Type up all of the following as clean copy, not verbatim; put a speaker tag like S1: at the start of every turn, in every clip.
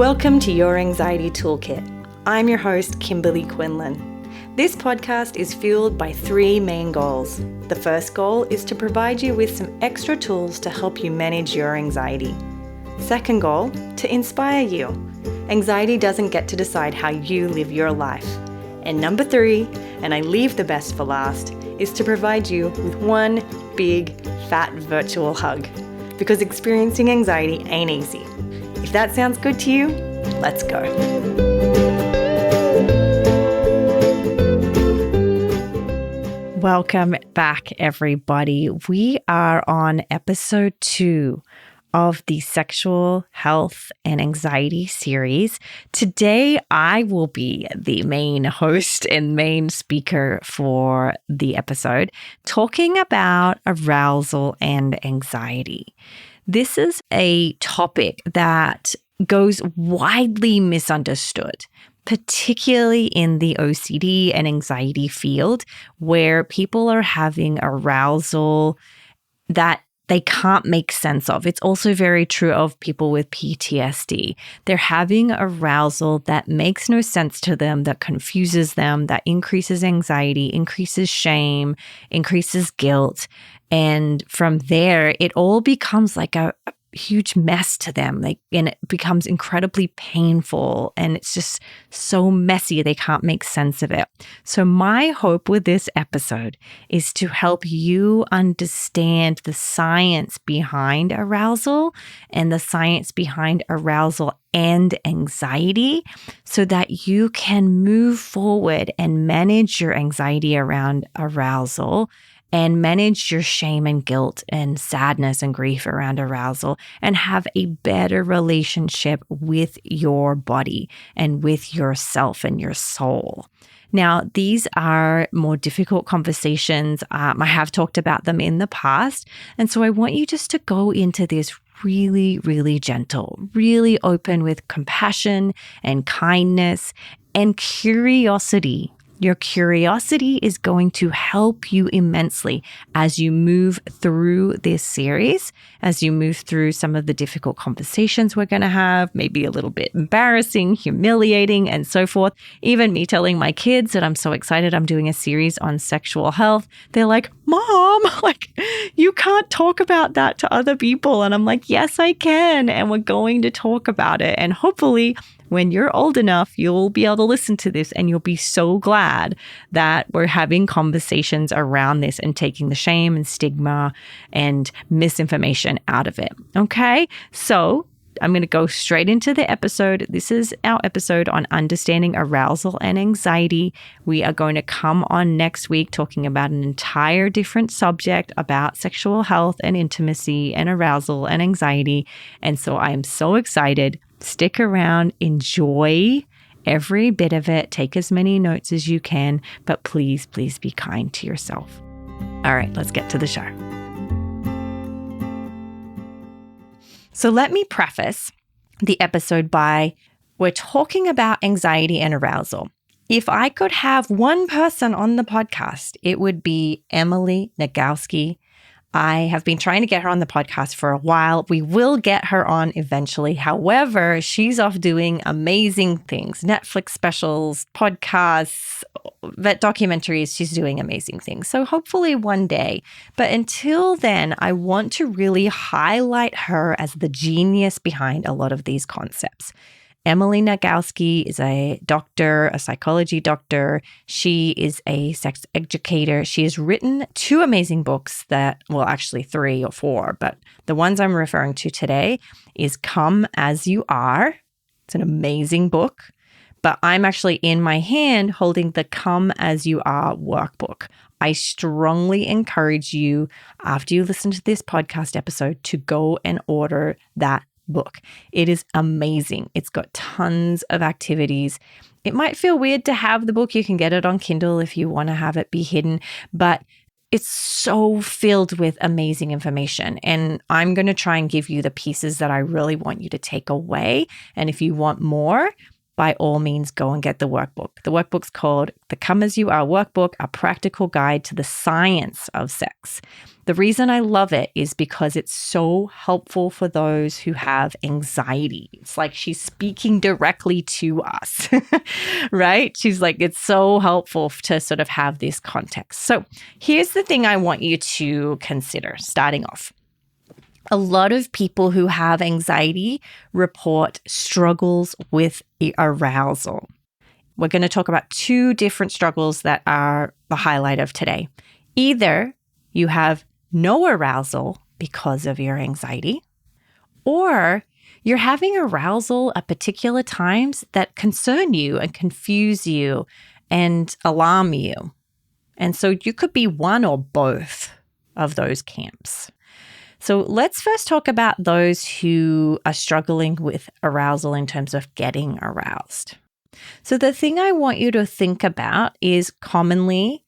S1: Welcome to Your Anxiety Toolkit. I'm your host, Kimberly Quinlan. This podcast is fueled by three main goals. The first goal is to provide you with some extra tools to help you manage your anxiety. Second goal, to inspire you. Anxiety doesn't get to decide how you live your life. And number three, and I leave the best for last, is to provide you with one big, fat virtual hug. Because experiencing anxiety ain't easy. If that sounds good to you, let's go. Welcome back, everybody. We are on episode 2 of the Sexual Health and Anxiety series. Today, I will be the main host and main speaker for the episode, talking about arousal and anxiety. This is a topic that goes widely misunderstood, particularly in the OCD and anxiety field, where people are having arousal that they can't make sense of. It's also very true of people with PTSD. They're having arousal that makes no sense to them, that confuses them, that increases anxiety, increases shame, increases guilt. And from there, it all becomes like a huge mess to them. And it becomes incredibly painful, and it's just so messy they can't make sense of it. So my hope with this episode is to help you understand the science behind arousal and the science behind arousal and anxiety so that you can move forward and manage your anxiety around arousal and manage your shame and guilt and sadness and grief around arousal and have a better relationship with your body and with yourself and your soul. Now, these are more difficult conversations. I have talked about them in the past. And so I want you just to go into this really, really gentle, really open with compassion and kindness and curiosity. Your curiosity is going to help you immensely as you move through this series, as you move through some of the difficult conversations we're going to have, maybe a little bit embarrassing, humiliating, and so forth. Even me telling my kids that I'm so excited I'm doing a series on sexual health. They're like, Mom, you can't talk about that to other people. And I'm like, yes, I can. And we're going to talk about it. And hopefully, when you're old enough, you'll be able to listen to this and you'll be so glad that we're having conversations around this and taking the shame and stigma and misinformation out of it. Okay? So I'm going to go straight into the episode. This is our episode on understanding arousal and anxiety. We are going to come on next week talking about an entire different subject about sexual health and intimacy and arousal and anxiety. And so I am so excited. Stick around, enjoy every bit of it, take as many notes as you can, but please, please be kind to yourself. All right, let's get to the show. So let me preface the episode by, we're talking about anxiety and arousal. If I could have one person on the podcast, it would be Emily Nagoski. I have been trying to get her on the podcast for a while. We will get her on eventually. However, she's off doing amazing things, Netflix specials, podcasts, vet documentaries. She's doing amazing things. So hopefully one day. But until then, I want to really highlight her as the genius behind a lot of these concepts. Emily Nagoski is a doctor, a psychology doctor. She is a sex educator. She has written 2 amazing books that, well, actually 3 or 4, but the ones I'm referring to today is Come As You Are. It's an amazing book, but I'm actually in my hand holding the Come As You Are workbook. I strongly encourage you, after you listen to this podcast episode, to go and order that book. It is amazing. It's got tons of activities. It might feel weird to have the book. You can get it on Kindle if you want to have it be hidden, but it's so filled with amazing information. And I'm going to try and give you the pieces that I really want you to take away. And if you want more, by all means, go and get the workbook. The workbook's called the Come As You Are Workbook, A Practical Guide to the Science of Sex. The reason I love it is because it's so helpful for those who have anxiety. It's like she's speaking directly to us, right? She's like, it's so helpful to sort of have this context. So here's the thing I want you to consider starting off. A lot of people who have anxiety report struggles with arousal. We're going to talk about two different struggles that are the highlight of today. Either you have no arousal because of your anxiety, or you're having arousal at particular times that concern you and confuse you and alarm you. And so you could be one or both of those camps. So let's first talk about those who are struggling with arousal in terms of getting aroused. So the thing I want you to think about is commonly,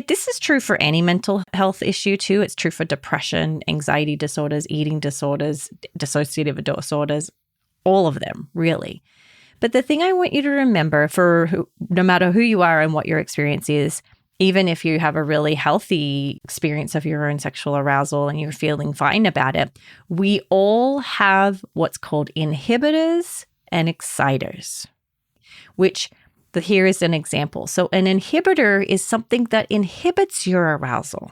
S1: this is true for any mental health issue too. It's true for depression, anxiety disorders, eating disorders, dissociative disorders, all of them, really. But the thing I want you to remember no matter who you are and what your experience is, even if you have a really healthy experience of your own sexual arousal and you're feeling fine about it, we all have what's called inhibitors and exciters, which here is an example. So an inhibitor is something that inhibits your arousal.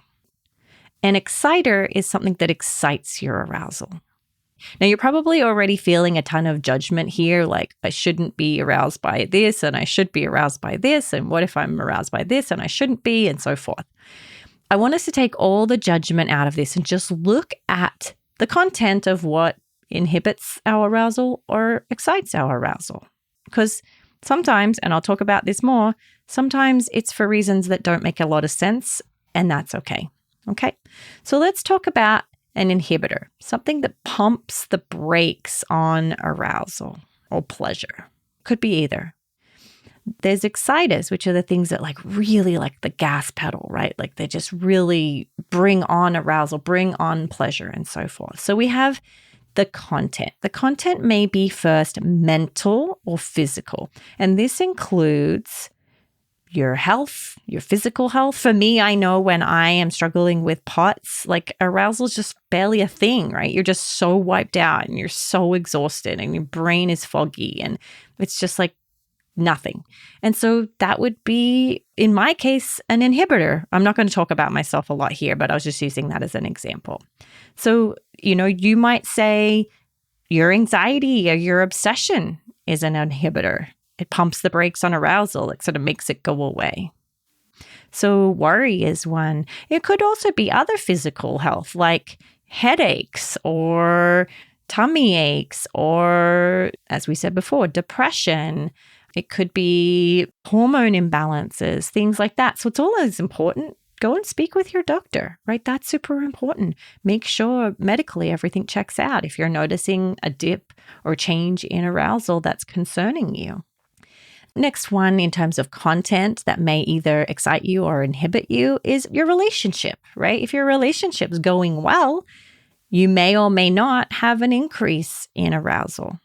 S1: An exciter is something that excites your arousal. Now, you're probably already feeling a ton of judgment here, like I shouldn't be aroused by this and I should be aroused by this. And what if I'm aroused by this and I shouldn't be, and so forth. I want us to take all the judgment out of this and just look at the content of what inhibits our arousal or excites our arousal. Because sometimes, and I'll talk about this more, sometimes it's for reasons that don't make a lot of sense, and that's okay. Okay? So let's talk about an inhibitor, something that pumps the brakes on arousal or pleasure. Could be either. There's exciters, which are the things that really like the gas pedal, right? Like they just really bring on arousal, bring on pleasure, and so forth. So we have the content. The content may be first mental or physical, and this includes your health, your physical health. For me, I know when I am struggling with POTS, arousal is just barely a thing, right? You're just so wiped out and you're so exhausted and your brain is foggy and it's just nothing. And so that would be, in my case, an inhibitor. I'm not going to talk about myself a lot here, but I was just using that as an example. So, you might say your anxiety or your obsession is an inhibitor. It pumps the brakes on arousal. It sort of makes it go away. So worry is one. It could also be other physical health like headaches or tummy aches or, as we said before, depression. It could be hormone imbalances, things like that. So it's always important. Go and speak with your doctor, right? That's super important. Make sure medically everything checks out if you're noticing a dip or change in arousal that's concerning you. Next one, in terms of content that may either excite you or inhibit you, is your relationship, right? If your relationship's going well, you may or may not have an increase in arousal,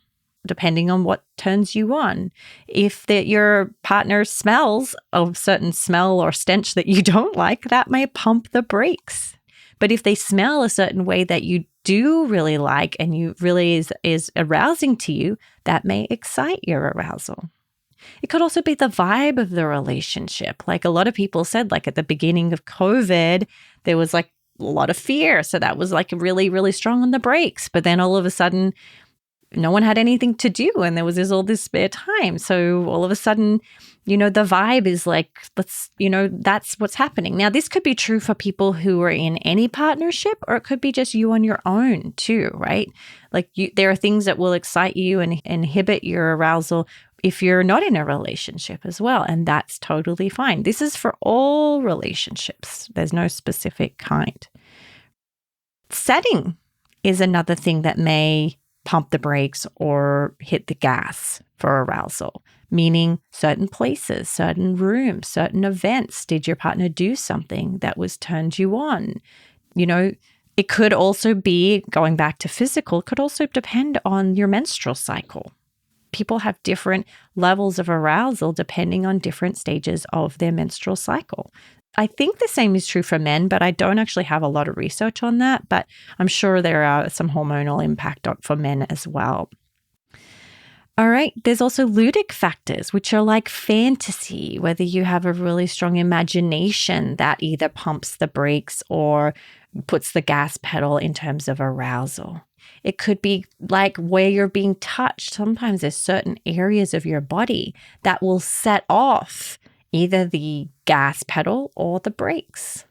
S1: depending on what turns you on. If your partner smells a certain smell or stench that you don't like, that may pump the brakes. But if they smell a certain way that you do really like and you really is arousing to you, that may excite your arousal. It could also be the vibe of the relationship. A lot of people said, at the beginning of COVID, there was a lot of fear. So that was really, really strong on the brakes. But then all of a sudden, no one had anything to do and there was all this spare time. So all of a sudden, the vibe is that's what's happening. Now, this could be true for people who are in any partnership, or it could be just you on your own too, right? There are things that will excite you and inhibit your arousal if you're not in a relationship as well. And that's totally fine. This is for all relationships. There's no specific kind. Setting is another thing that may pump the brakes or hit the gas for arousal, meaning certain places, certain rooms, certain events. Did your partner do something that turned you on? It could also be, going back to physical, it could also depend on your menstrual cycle. people have different levels of arousal depending on different stages of their menstrual cycle. I think the same is true for men, but I don't actually have a lot of research on that. But I'm sure there are some hormonal impact for men as well. All right. There's also ludic factors, which are like fantasy, whether you have a really strong imagination that either pumps the brakes or puts the gas pedal in terms of arousal. It could be like where you're being touched. Sometimes there's certain areas of your body that will set off either the gas pedal or the brakes.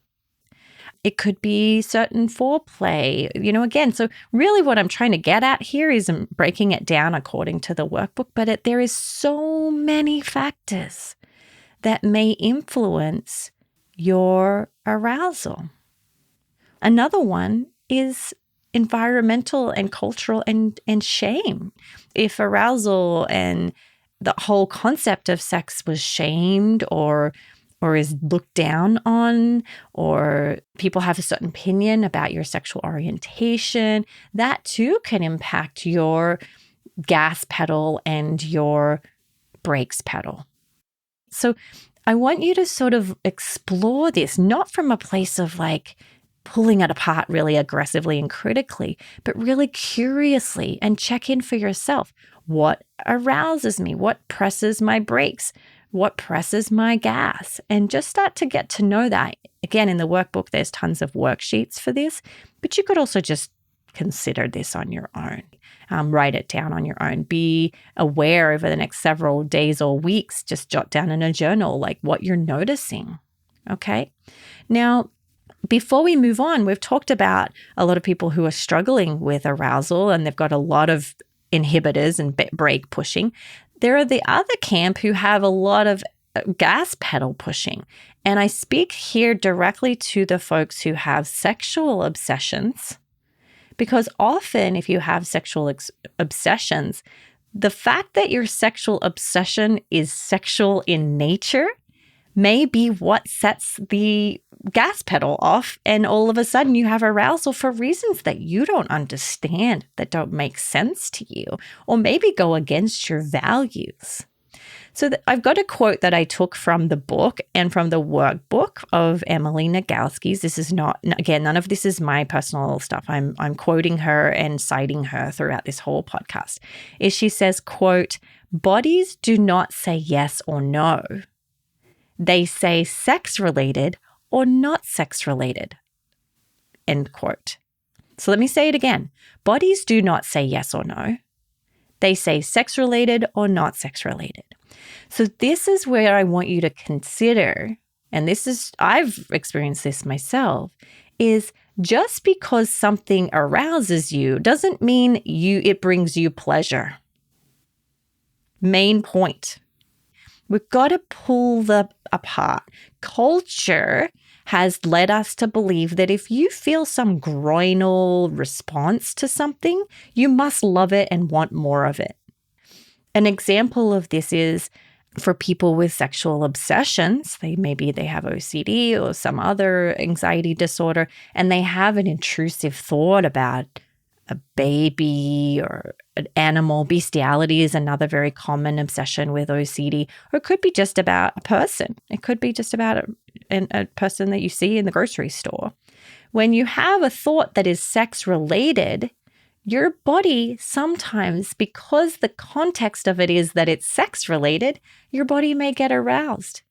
S1: It could be certain foreplay, again. So really what I'm trying to get at here is breaking it down according to the workbook, but there is so many factors that may influence your arousal. Another one is environmental and cultural and shame. If arousal and the whole concept of sex was shamed or is looked down on, or people have a certain opinion about your sexual orientation, that too can impact your gas pedal and your brakes pedal. So I want you to sort of explore this, not from a place of like pulling it apart really aggressively and critically, but really curiously, and check in for yourself. What arouses me? What presses my brakes? What presses my gas? And just start to get to know that. Again, in the workbook, there's tons of worksheets for this, but you could also just consider this on your own. Write it down on your own. Be aware over the next several days or weeks. Just jot down in a journal like what you're noticing. Okay? Now, before we move on, we've talked about a lot of people who are struggling with arousal and they've got a lot of inhibitors and brake pushing. There are the other camp who have a lot of gas pedal pushing. And I speak here directly to the folks who have sexual obsessions, because often if you have sexual obsessions, the fact that your sexual obsession is sexual in nature may be what sets the gas pedal off, and all of a sudden you have arousal for reasons that you don't understand, that don't make sense to you, or maybe go against your values. So I've got a quote that I took from the book and from the workbook of Emily Nagoski's. This is not, again, none of this is my personal stuff. I'm quoting her and citing her throughout this whole podcast. She says, quote, "Bodies do not say yes or no. They say sex-related or not sex-related," end quote. So let me say it again. Bodies do not say yes or no. They say sex-related or not sex-related. So this is where I want you to consider, and I've experienced this myself, is just because something arouses you doesn't mean it brings you pleasure. Main point. We've got to pull them apart. Culture has led us to believe that if you feel some groinal response to something, you must love it and want more of it. An example of this is for people with sexual obsessions. Maybe they have OCD or some other anxiety disorder, and they have an intrusive thought about a baby or an animal. Bestiality is another very common obsession with OCD, or it could be just about a person. It could be just about a person that you see in the grocery store. When you have a thought that is sex-related, your body sometimes, because the context of it is that it's sex-related, your body may get aroused.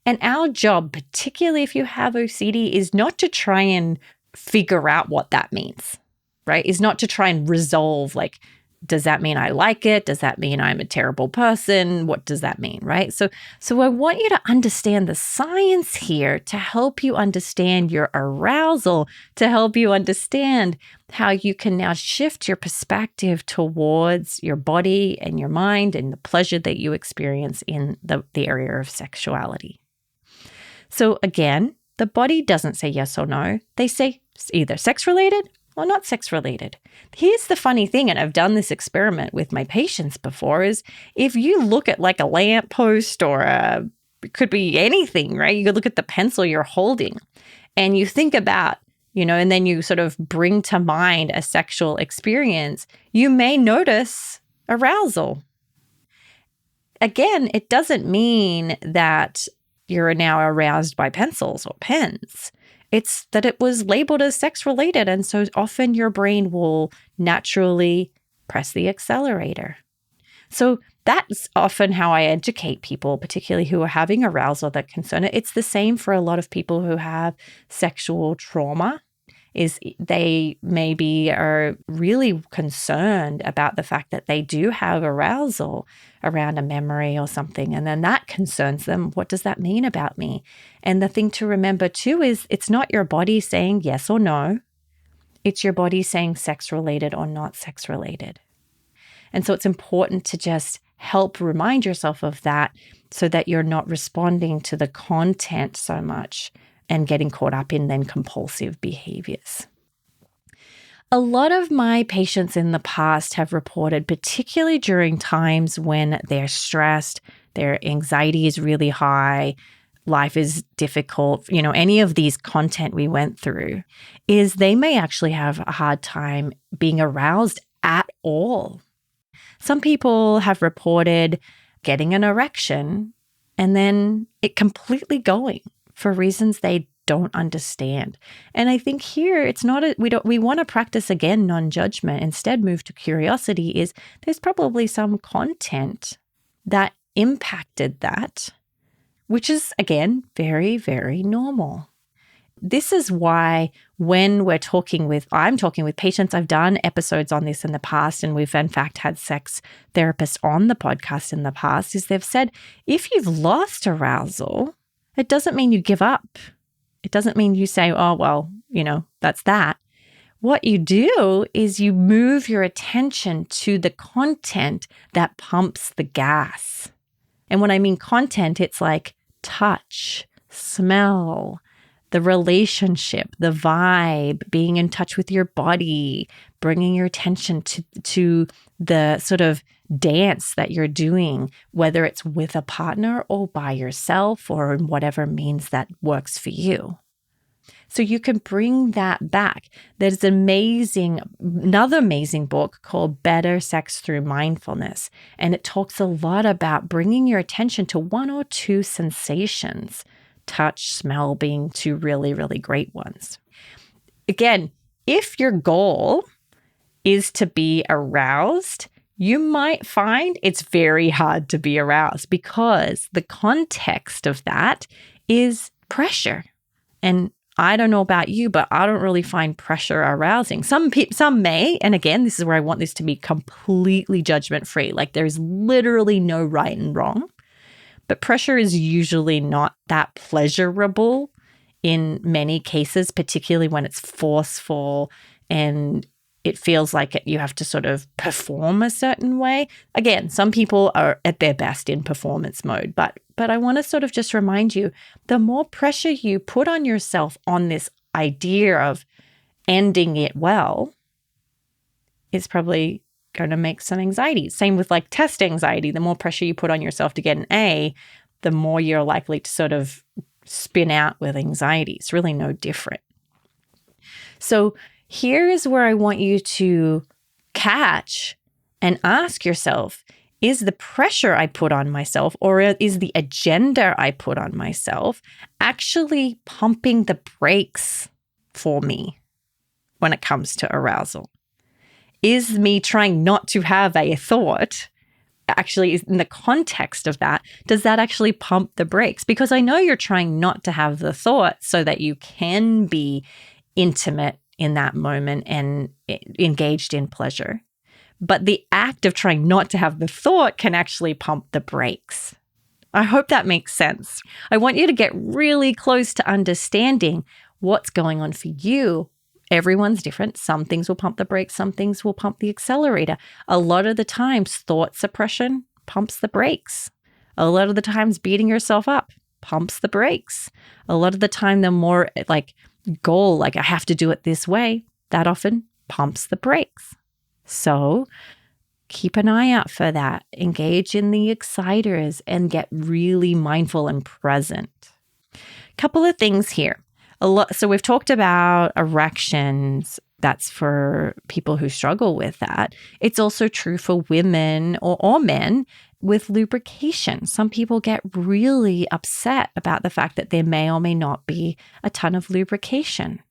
S1: And our job, particularly if you have OCD, is not to try and figure out what that means, right? Is not to try and resolve, like, does that mean I like it? Does that mean I'm a terrible person? What does that mean, right? So I want you to understand the science here to help you understand your arousal, to help you understand how you can now shift your perspective towards your body and your mind and the pleasure that you experience in the area of sexuality. So again, the body doesn't say yes or no. They say either sex-related or not sex-related. Here's the funny thing, and I've done this experiment with my patients before, is if you look at like a lamppost or it could be anything, right? You could look at the pencil you're holding and you think about, and then you sort of bring to mind a sexual experience, you may notice arousal. again, it doesn't mean that you're now aroused by pencils or pens. It's that it was labeled as sex related. And so often your brain will naturally press the accelerator. So that's often how I educate people, particularly who are having arousal that concern it. It's the same for a lot of people who have sexual trauma, is they maybe are really concerned about the fact that they do have arousal around a memory or something. And then that concerns them. What does that mean about me? And the thing to remember too is it's not your body saying yes or no. It's your body saying sex related or not sex related. And so it's important to just help remind yourself of that so that you're not responding to the content so much and getting caught up in then compulsive behaviors. A lot of my patients in the past have reported, particularly during times when they're stressed, their anxiety is really high, life is difficult, any of these content we went through, is they may actually have a hard time being aroused at all. Some people have reported getting an erection and then it completely going for reasons they don't understand. And I think here it's not we want to practice again non-judgment, instead move to curiosity. Is there's probably some content that impacted that, which is again very, very normal. This is why when I'm talking with patients, I've done episodes on this in the past, and we've in fact had sex therapists on the podcast in the past, is they've said, if you've lost arousal, it doesn't mean you give up. It doesn't mean you say, oh, well, that's that. What you do is you move your attention to the content that pumps the gas. And when I mean content, it's like touch, smell, the relationship, the vibe, being in touch with your body, bringing your attention to the sort of dance that you're doing, whether it's with a partner or by yourself or in whatever means that works for you. So you can bring that back. There's another amazing book called Better Sex Through Mindfulness. And it talks a lot about bringing your attention to one or two sensations, touch, smell being two really, really great ones. Again, if your goal is to be aroused, you might find it's very hard to be aroused because the context of that is pressure. And I don't know about you, but I don't really find pressure arousing. Some may, and again, this is where I want this to be completely judgment-free. Like there's literally no right and wrong. But pressure is usually not that pleasurable in many cases, particularly when it's forceful and it feels like you have to sort of perform a certain way. Again, some people are at their best in performance mode, but I want to sort of just remind you, the more pressure you put on yourself on this idea of ending it well, it's probably going to make some anxiety. Same with like test anxiety. The more pressure you put on yourself to get an A, the more you're likely to sort of spin out with anxiety. It's really no different. So here is where I want you to catch and ask yourself, is the pressure I put on myself or is the agenda I put on myself actually pumping the brakes for me when it comes to arousal? Is me trying not to have a thought actually, in the context of that, does that actually pump the brakes? Because I know you're trying not to have the thought so that you can be intimate in that moment and engaged in pleasure. But the act of trying not to have the thought can actually pump the brakes. I hope that makes sense. I want you to get really close to understanding what's going on for you. Everyone's different. Some things will pump the brakes. Some things will pump the accelerator. A lot of the times, thought suppression pumps the brakes. A lot of the times, beating yourself up pumps the brakes. A lot of the time, the more goal, like I have to do it this way, that often pumps the brakes. So keep an eye out for that. Engage in the exciters and get really mindful and present. Couple of things here. So we've talked about erections. That's for people who struggle with that. It's also true for women or men. with lubrication. Some people get really upset about the fact that there may or may not be a ton of lubrication.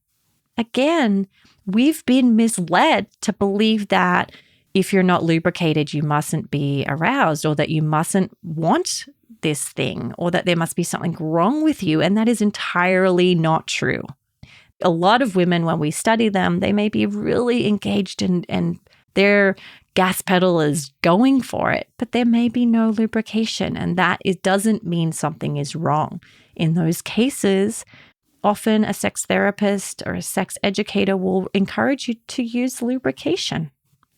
S1: Again, we've been misled to believe that if you're not lubricated, you mustn't be aroused, or that you mustn't want this thing, or that there must be something wrong with you. And that is entirely not true. A lot of women, when we study them, they may be really engaged and their gas pedal is going for it, but there may be no lubrication. And that doesn't mean something is wrong. In those cases, often a sex therapist or a sex educator will encourage you to use lubrication,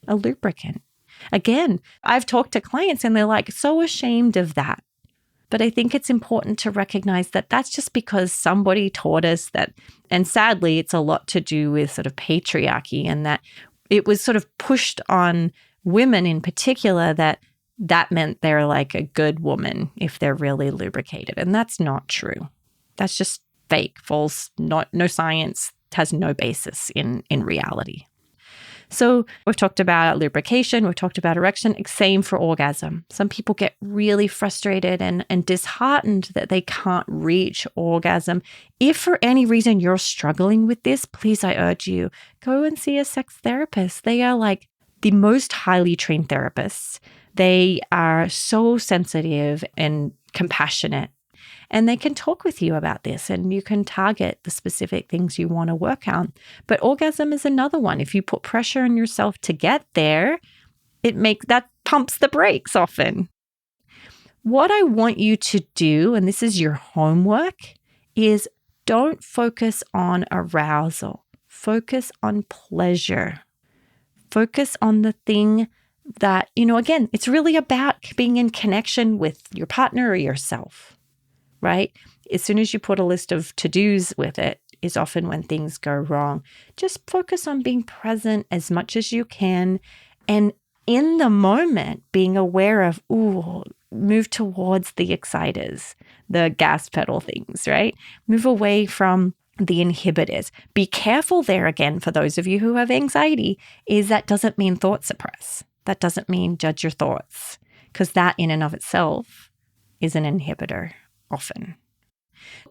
S1: a lubricant. Again, I've talked to clients and they're like so ashamed of that. But I think it's important to recognize that that's just because somebody taught us that. And sadly, it's a lot to do with sort of patriarchy, and that it was sort of pushed on women in particular that meant they're like a good woman if they're really lubricated. And that's not true. That's just fake, false, no science, has no basis in reality. So we've talked about lubrication, we've talked about erection, same for orgasm. Some people get really frustrated and disheartened that they can't reach orgasm. If for any reason you're struggling with this, please, I urge you, go and see a sex therapist. They are like the most highly trained therapists. They are so sensitive and compassionate. And they can talk with you about this, and you can target the specific things you want to work on. But orgasm is another one. If you put pressure on yourself to get there, that pumps the brakes often. What I want you to do, and this is your homework, is don't focus on arousal. Focus on pleasure. Focus on the thing that, again, it's really about being in connection with your partner or yourself. Right? As soon as you put a list of to-dos with it is often when things go wrong. Just focus on being present as much as you can, and in the moment being aware of, move towards the exciters, the gas pedal things, right? Move away from the inhibitors. Be careful there again, for those of you who have anxiety, is that doesn't mean thought suppress. That doesn't mean judge your thoughts, because that in and of itself is an inhibitor. Often.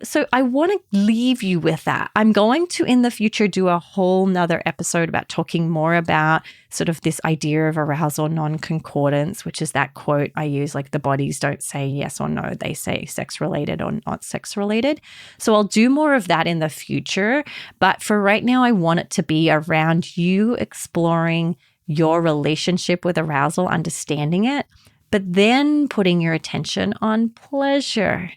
S1: So I want to leave you with that. I'm going to, in the future, do a whole nother episode about talking more about sort of this idea of arousal non-concordance, which is that quote I use, like the bodies don't say yes or no, they say sex-related or not sex-related. So I'll do more of that in the future. But for right now, I want it to be around you exploring your relationship with arousal, understanding it, but then putting your attention on pleasure.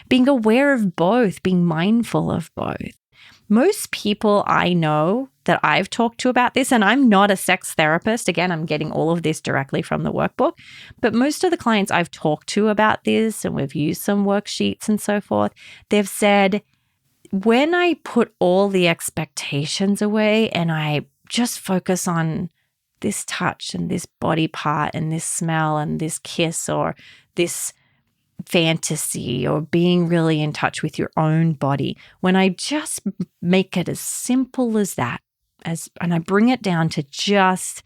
S1: Being aware of both, being mindful of both. Most people I know that I've talked to about this, and I'm not a sex therapist, again, I'm getting all of this directly from the workbook, but most of the clients I've talked to about this, and we've used some worksheets and so forth, they've said, when I put all the expectations away and I just focus on this touch and this body part and this smell and this kiss or this fantasy or being really in touch with your own body, when I just make it as simple as that, and I bring it down to just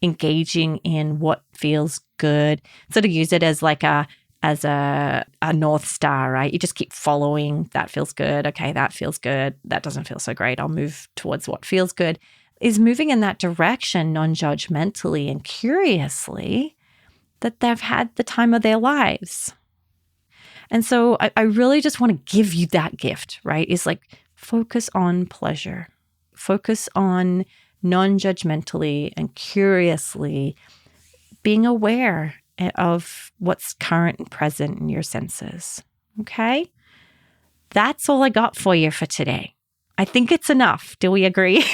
S1: engaging in what feels good, sort of use it as like a North Star, right? You just keep following, that feels good. Okay, that feels good. That doesn't feel so great. I'll move towards what feels good. Is moving in that direction non-judgmentally and curiously, that they've had the time of their lives. And so I really just want to give you that gift, right? Is like focus on pleasure, focus on non-judgmentally and curiously being aware of what's current and present in your senses. Okay? That's all I got for you for today. I think it's enough. Do we agree?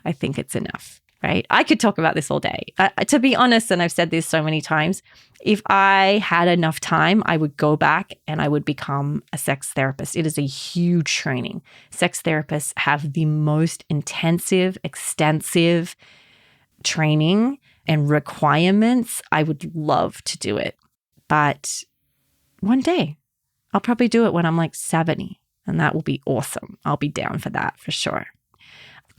S1: I think it's enough, right? I could talk about this all day. To be honest, and I've said this so many times, if I had enough time, I would go back and I would become a sex therapist. It is a huge training. Sex therapists have the most intensive, extensive training and requirements. I would love to do it. But one day, I'll probably do it when I'm like 70, and that will be awesome. I'll be down for that for sure.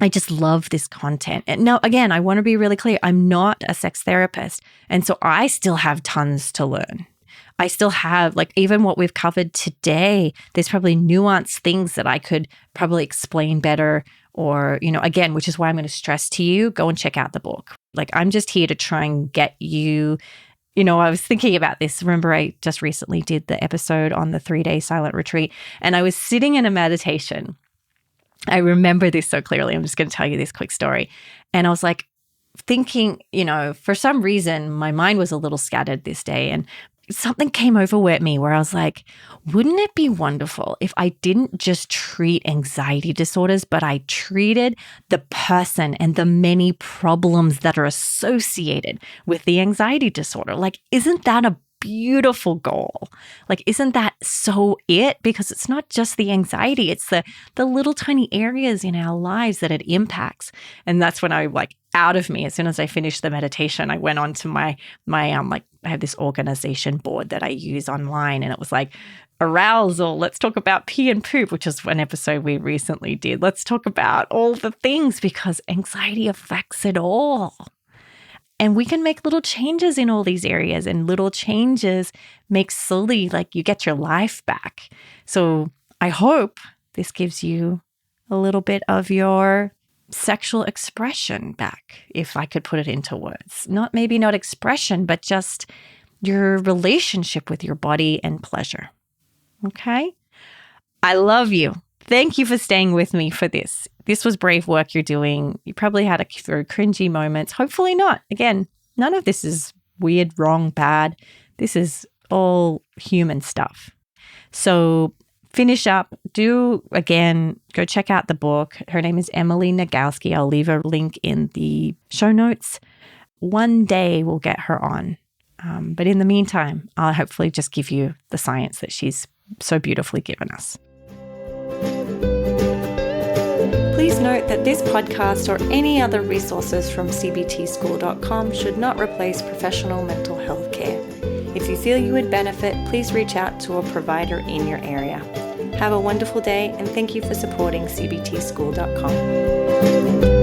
S1: I just love this content. And now, again, I want to be really clear. I'm not a sex therapist. And so I still have tons to learn. I still have, like, even what we've covered today, there's probably nuanced things that I could probably explain better or, again, which is why I'm going to stress to you, go and check out the book. Like, I'm just here to try and get you, I was thinking about this. Remember, I just recently did the episode on the 3-day silent retreat, and I was sitting in a meditation. I remember this so clearly. I'm just going to tell you this quick story. And I was like thinking, for some reason, my mind was a little scattered this day. And something came over me where I was like, wouldn't it be wonderful if I didn't just treat anxiety disorders, but I treated the person and the many problems that are associated with the anxiety disorder? Like, isn't that a beautiful goal? Like, isn't that so it? Because it's not just the anxiety, it's the little tiny areas in our lives that it impacts. And that's when I out of me, as soon as I finished the meditation, I went on to my I have this organization board that I use online, and it was like, arousal, let's talk about pee and poop, which is an episode we recently did. Let's talk about all the things, because anxiety affects it all. And we can make little changes in all these areas, and little changes make slowly, you get your life back. So I hope this gives you a little bit of your sexual expression back, if I could put it into words. Maybe not expression, but just your relationship with your body and pleasure. Okay? I love you. Thank you for staying with me for this. This was brave work you're doing. You probably had a few cringy moments. Hopefully not. Again, none of this is weird, wrong, bad. This is all human stuff. So finish up. Go check out the book. Her name is Emily Nagoski. I'll leave a link in the show notes. One day we'll get her on. But in the meantime, I'll hopefully just give you the science that she's so beautifully given us. Please note that this podcast or any other resources from cbtschool.com should not replace professional mental health care. If you feel you would benefit, please reach out to a provider in your area. Have a wonderful day, and thank you for supporting cbtschool.com.